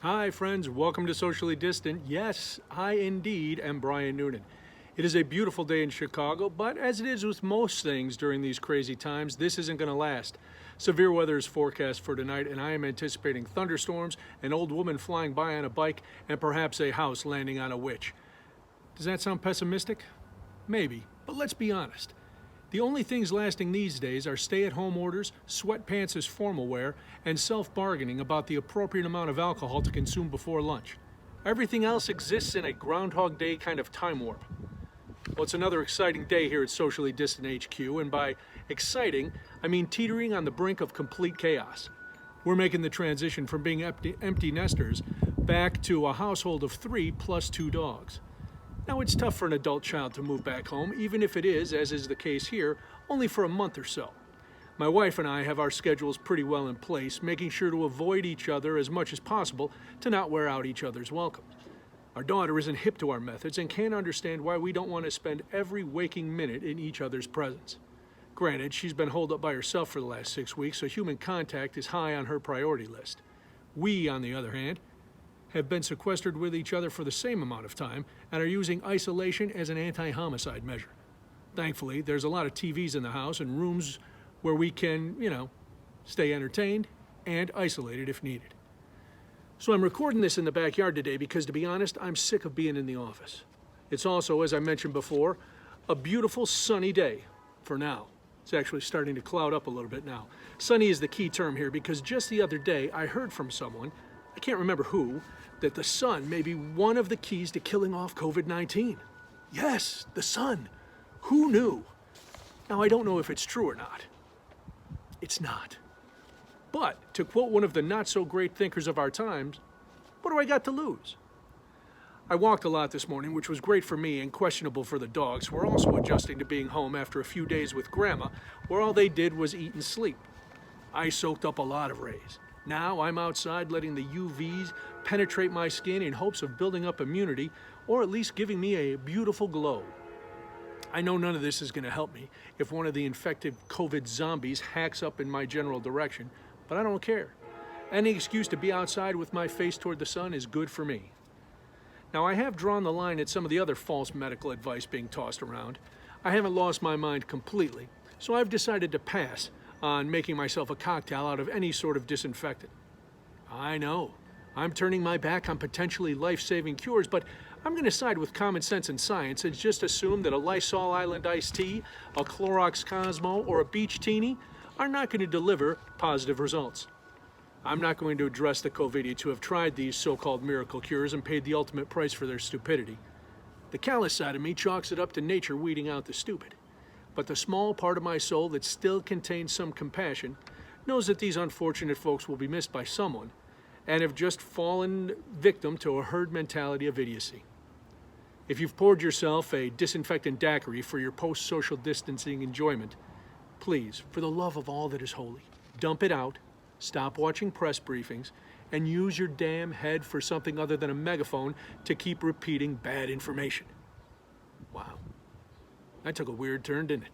Hi, friends. Welcome to Socially Distant. Yes, I indeed am Brian Noonan. It is a beautiful day in Chicago, but as it is with most things during these crazy times, this isn't going to last. Severe weather is forecast for tonight, and I am anticipating thunderstorms, an old woman flying by on a bike, and perhaps a house landing on a witch. Does that sound pessimistic? Maybe, but let's be honest. The only things lasting these days are stay-at-home orders, sweatpants as formal wear, and self-bargaining about the appropriate amount of alcohol to consume before lunch. Everything else exists in a Groundhog Day kind of time warp. Well, it's another exciting day here at Socially Distant HQ, and by exciting, I mean teetering on the brink of complete chaos. We're making the transition from being empty nesters back to a household of 3 plus 2 dogs. Now, it's tough for an adult child to move back home, even if it is, as is the case here, only for a month or so. My wife and I have our schedules pretty well in place, making sure to avoid each other as much as possible to not wear out each other's welcome. Our daughter isn't hip to our methods and can't understand why we don't want to spend every waking minute in each other's presence. Granted, she's been holed up by herself for the last 6 weeks, so human contact is high on her priority list. We, on the other hand, have been sequestered with each other for the same amount of time and are using isolation as an anti-homicide measure. Thankfully, there's a lot of TVs in the house and rooms where we can, stay entertained and isolated if needed. So I'm recording this in the backyard today because, to be honest, I'm sick of being in the office. It's also, as I mentioned before, a beautiful sunny day for now. It's actually starting to cloud up a little bit now. Sunny is the key term here because just the other day I heard from someone, I can't remember who, that the sun may be one of the keys to killing off COVID-19. Yes, the sun. Who knew? Now, I don't know if it's true or not. It's not. But, to quote one of the not-so-great thinkers of our times, what do I got to lose? I walked a lot this morning, which was great for me and questionable for the dogs, who are also adjusting to being home after a few days with Grandma, where all they did was eat and sleep. I soaked up a lot of rays. Now I'm outside letting the UVs penetrate my skin in hopes of building up immunity, or at least giving me a beautiful glow. I know none of this is going to help me if one of the infected COVID zombies hacks up in my general direction, but I don't care. Any excuse to be outside with my face toward the sun is good for me. Now, I have drawn the line at some of the other false medical advice being tossed around. I haven't lost my mind completely, so I've decided to pass on making myself a cocktail out of any sort of disinfectant. I know, I'm turning my back on potentially life-saving cures, but I'm going to side with common sense and science and just assume that a Lysol Island iced tea, a Clorox Cosmo, or a Beach Teeny are not going to deliver positive results. I'm not going to address the COVIDians who have tried these so-called miracle cures and paid the ultimate price for their stupidity. The callous side of me chalks it up to nature weeding out the stupid. But the small part of my soul that still contains some compassion knows that these unfortunate folks will be missed by someone and have just fallen victim to a herd mentality of idiocy. If you've poured yourself a disinfectant daiquiri for your post-social distancing enjoyment, please, for the love of all that is holy, dump it out, stop watching press briefings, and use your damn head for something other than a megaphone to keep repeating bad information. Wow. That took a weird turn, didn't it?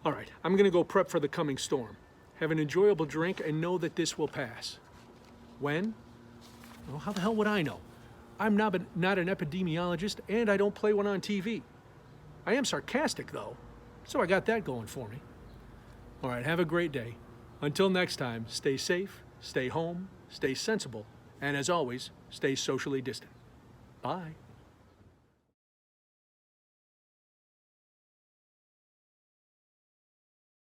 All right, I'm going to go prep for the coming storm. Have an enjoyable drink and know that this will pass. When? Well, how the hell would I know? I'm not an epidemiologist, and I don't play one on TV. I am sarcastic, though, so I got that going for me. All right, have a great day. Until next time, stay safe, stay home, stay sensible, and as always, stay socially distant. Bye.